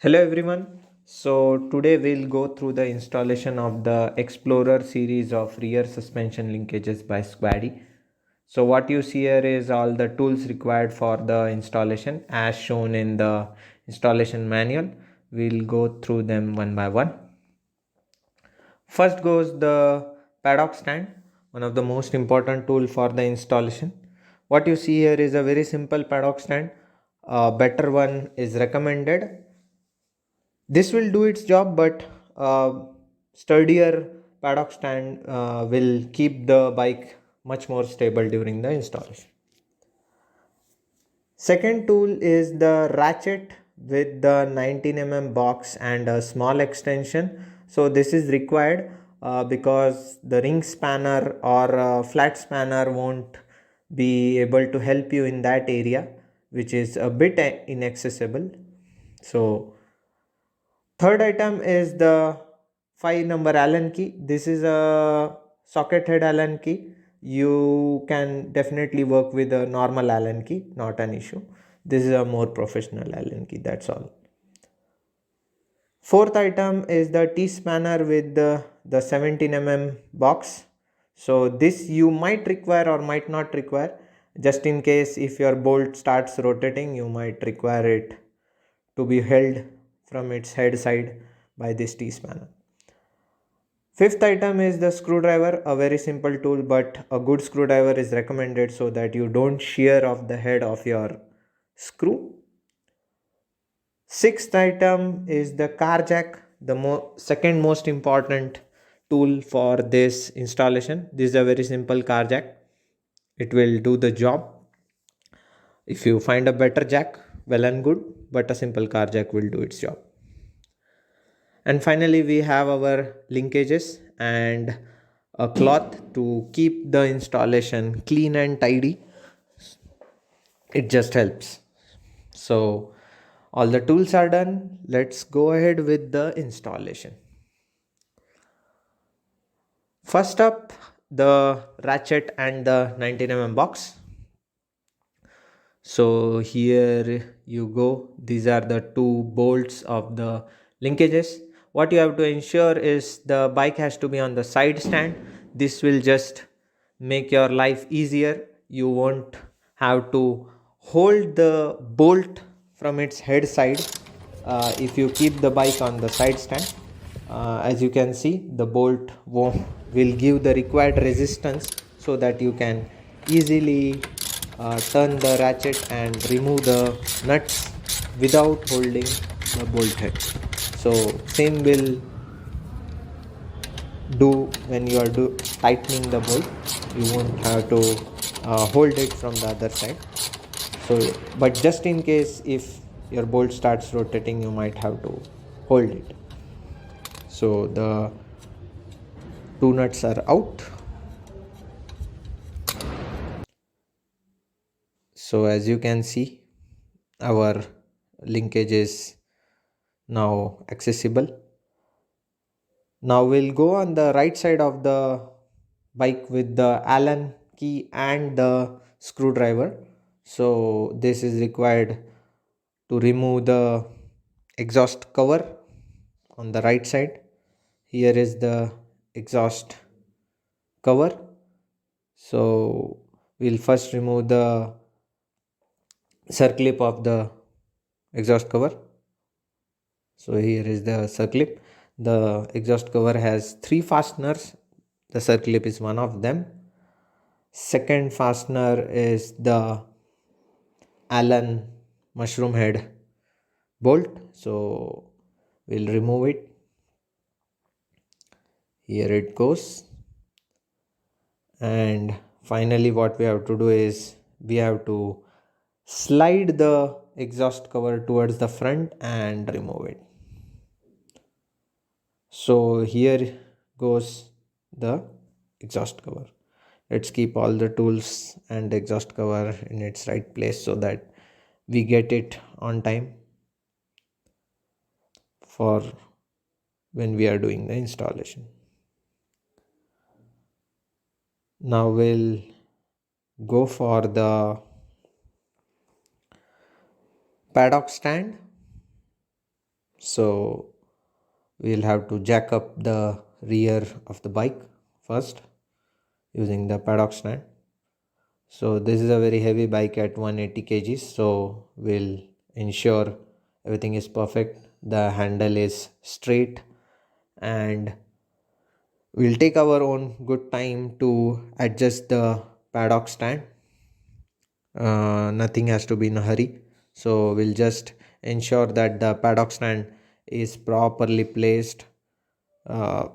Hello everyone. So today we'll go through the installation of the Explorer series of rear suspension linkages by Squaddy. So what you see here is all the tools required for the installation as shown in the installation manual. We'll go through them one by one. First goes the paddock stand, one of the most important tool for the installation. What you see here is a very simple paddock stand. A better one is recommended. This will do its job, but sturdier paddock stand will keep the bike much more stable during the installation. Second tool is the ratchet with the 19 mm box and a small extension. So this is required because the ring spanner or flat spanner won't be able to help you in that area, which is a bit inaccessible. So third item is the 5 number Allen key. This is a socket head Allen key. You can definitely work with a normal Allen key, not an issue. This is a more professional Allen key, that's all. Fourth item is the T-spanner with the 17 mm box. So this you might require or might not require. Just in case if your bolt starts rotating, you might require it to be held from its head side by this T-spanner. Fifth item is the screwdriver, a very simple tool, but a good screwdriver is recommended so that you don't shear off the head of your screw. Sixth item is the car jack, the second most important tool for this installation. This is a very simple car jack. It will do the job. If you find a better jack, well and good, but a simple car jack will do its job. And finally, we have our linkages and a cloth to keep the installation clean and tidy. It just helps. So all the tools are done. Let's go ahead with the installation. First up, the ratchet and the 19 mm box. So here you go. These are the two bolts of the linkages. What you have to ensure is the bike has to be on the side stand. This will just make your life easier. You won't have to hold the bolt from its head side if you keep the bike on the side stand. As you can see, the bolt will give the required resistance so that you can easily turn the ratchet and remove the nuts without holding the bolt head. So same will do when you are tightening the bolt. You won't have to hold it from the other side. So but just in case if your bolt starts rotating, you might have to hold it. So the two nuts are out. So as you can see, our linkage is now accessible. Now we'll go on the right side of the bike with the Allen key and the screwdriver. So this is required to remove the exhaust cover on the right side. Here is the exhaust cover. So we'll first remove the circlip of the exhaust cover. So here is the circlip. The exhaust cover has 3 fasteners. The circlip is one of them. Second fastener is the Allen mushroom head bolt. So we'll remove it. Here it goes. And finally what we have to do is we have to slide the exhaust cover towards the front and remove it. So here goes the exhaust cover. Let's keep all the tools and exhaust cover in its right place so that we get it on time for when we are doing the installation. Now we'll go for the paddock stand. So we'll have to jack up the rear of the bike first using the paddock stand. So this is a very heavy bike at 180 kgs, so we'll ensure everything is perfect, the handle is straight, and we'll take our own good time to adjust the paddock stand. Nothing has to be in a hurry, so we'll just ensure that the paddock stand is properly placed uh,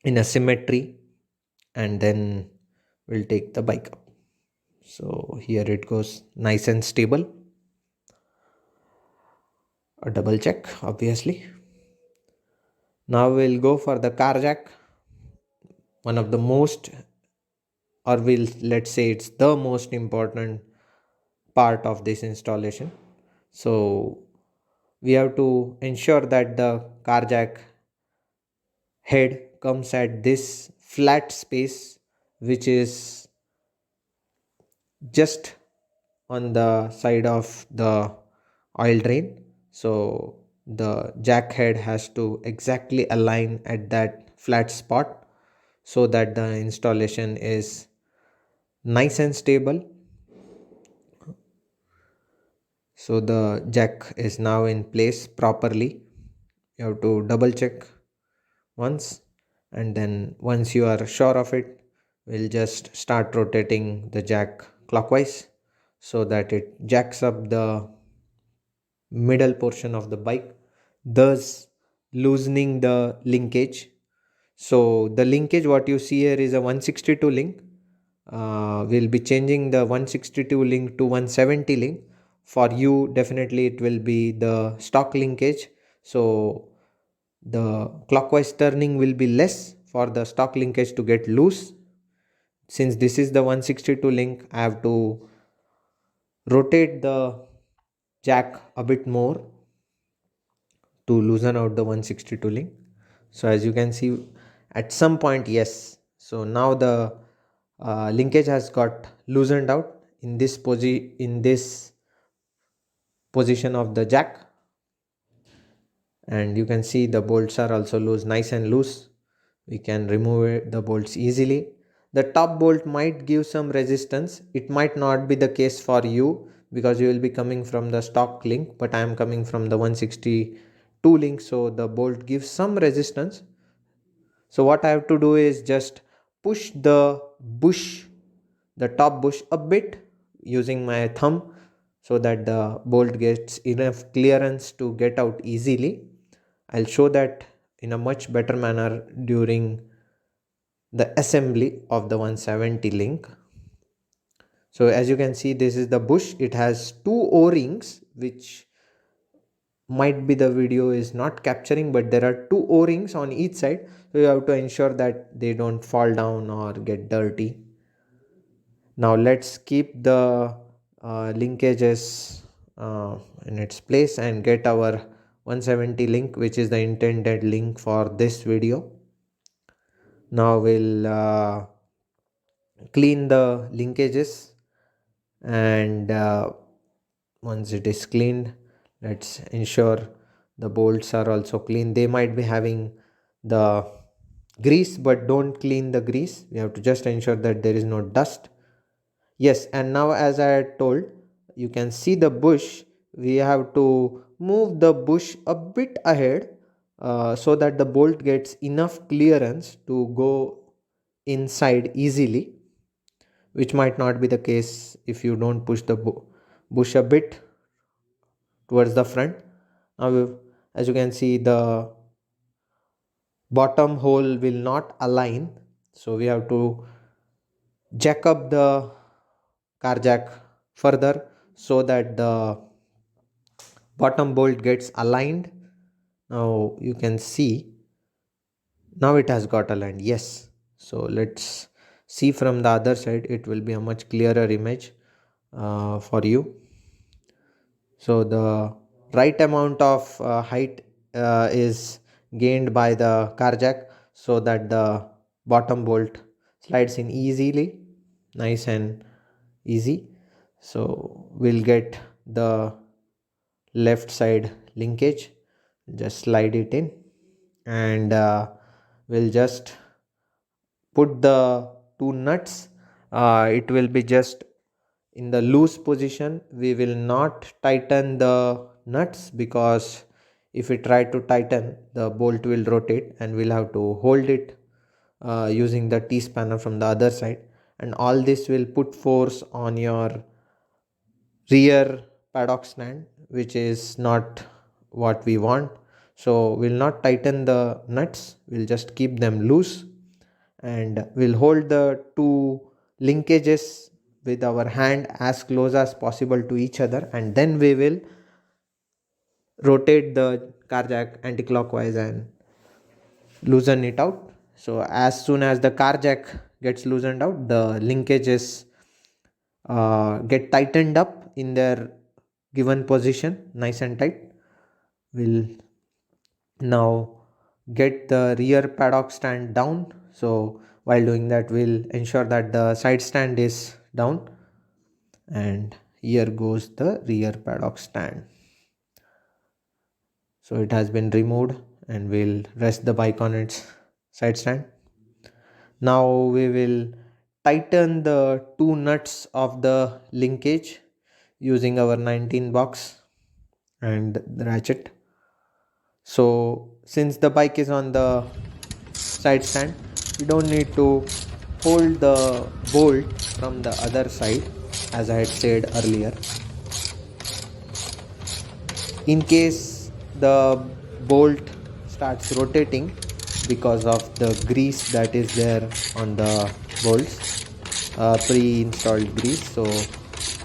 in a symmetry, and then we'll take the bike up. So here it goes, nice and stable. A double check, obviously. Now we'll go for the car jack, one of the most, or we'll let's say it's the most important part of this installation. So we have to ensure that the car jack head comes at this flat space, which is just on the side of the oil drain. So the jack head has to exactly align at that flat spot so that the installation is nice and stable. So the jack is now in place properly. You have to double check once, and then once you are sure of it, we'll just start rotating the jack clockwise so that it jacks up the middle portion of the bike, thus loosening the linkage. So the linkage what you see here is a 162 link. We'll be changing the 162 link to 170 link. For you, definitely it will be the stock linkage. So the clockwise turning will be less for the stock linkage to get loose. Since this is the 162 link, I have to rotate the jack a bit more to loosen out the 162 link. So as you can see, at some point, yes, so now the linkage has got loosened out in this position of the jack, and you can see the bolts are also loose, nice and loose. We can remove the bolts easily. The top bolt might give some resistance, it might not be the case for you because you will be coming from the stock link, but I am coming from the 162 link, so the bolt gives some resistance. So what I have to do is just push the top bush a bit using my thumb so that the bolt gets enough clearance to get out easily. I'll show that in a much better manner during the assembly of the 170 link. So as you can see, this is the bush. It has two O-rings, which might be the video is not capturing, but there are two O-rings on each side, so you have to ensure that they don't fall down or get dirty. Now let's keep the linkages in its place and get our 170 link, which is the intended link for this video. Now we'll clean the linkages, and once it is cleaned, let's ensure the bolts are also clean. They might be having the grease, but don't clean the grease. We have to just ensure that there is no dust. Yes, and now as I had told, you can see the bush. We have to move the bush a bit ahead so that the bolt gets enough clearance to go inside easily, which might not be the case if you don't push the bush a bit towards the front. Now, as you can see, the bottom hole will not align, so we have to jack up the car jack further so that the bottom bolt gets aligned. Now you can see, now it has got aligned. Yes, so let's see from the other side. It will be a much clearer image for you. So the right amount of height is gained by the car jack so that the bottom bolt slides in easily, nice and easy. So we'll get the left side linkage. Just slide it in, and we'll just put the two nuts. It will be just in the loose position. We will not tighten the nuts, because if we try to tighten, the bolt will rotate and we'll have to hold it using the T-spanner from the other side, and all this will put force on your rear paddock stand, which is not what we want. So we'll not tighten the nuts, we'll just keep them loose, and we'll hold the two linkages with our hand as close as possible to each other, and then we will rotate the car jack anti-clockwise and loosen it out. So as soon as the car jack gets loosened out, the linkages get tightened up in their given position, nice and tight. We'll now get the rear paddock stand down. So while doing that, we'll ensure that the side stand is down, and here goes the rear paddock stand. So it has been removed, and we'll rest the bike on its side stand. Now we will tighten the two nuts of the linkage using our 19 box and the ratchet. So since the bike is on the side stand, you don't need to hold the bolt from the other side, as I had said earlier. In case the bolt starts rotating because of the grease that is there on the bolts, pre-installed grease, so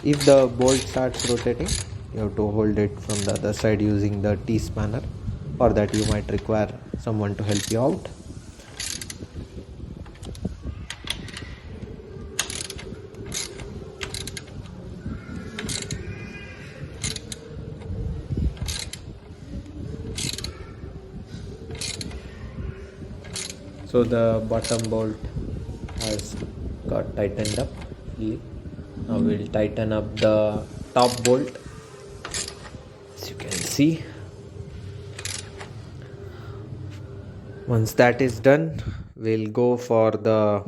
if the bolt starts rotating, you have to hold it from the other side using the T-spanner. For that you might require someone to help you out. So the bottom bolt has got tightened up. Now we'll tighten up the top bolt. As you can see, once that is done, we'll go for the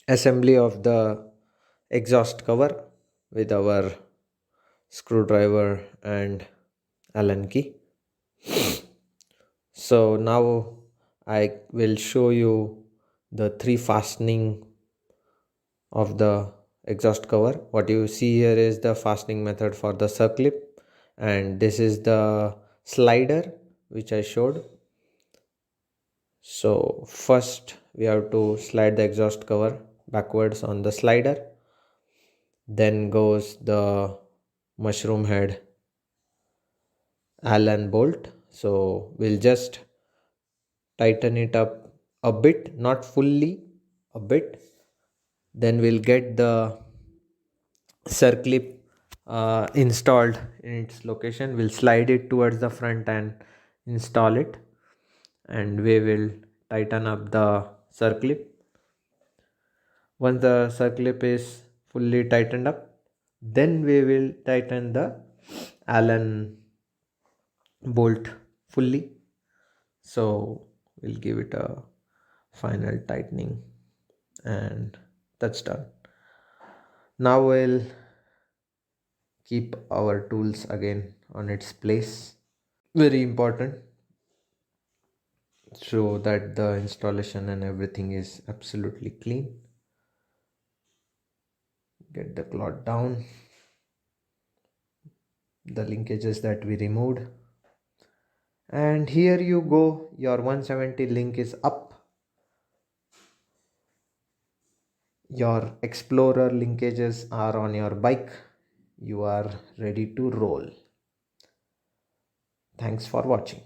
assembly of the exhaust cover with our screwdriver and Allen key. So now I will show you the three fastening of the exhaust cover. What you see here is the fastening method for the circlip, and this is the slider which I showed. So first we have to slide the exhaust cover backwards on the slider, then goes the mushroom head Allen bolt. So we'll just tighten it up a bit, not fully, a bit. Then we'll get the circlip installed in its location. We'll slide it towards the front and install it, and we will tighten up the circlip. Once the circlip is fully tightened up, then we will tighten the Allen bolt fully. So we'll give it a final tightening, and that's done. Now we'll keep our tools again on its place. Very important, so that the installation and everything is absolutely clean. Get the cloth down, the linkages that we removed, and here you go, your 170 link is up. Your Explorer linkages are on your bike. You are ready to roll. Thanks for watching.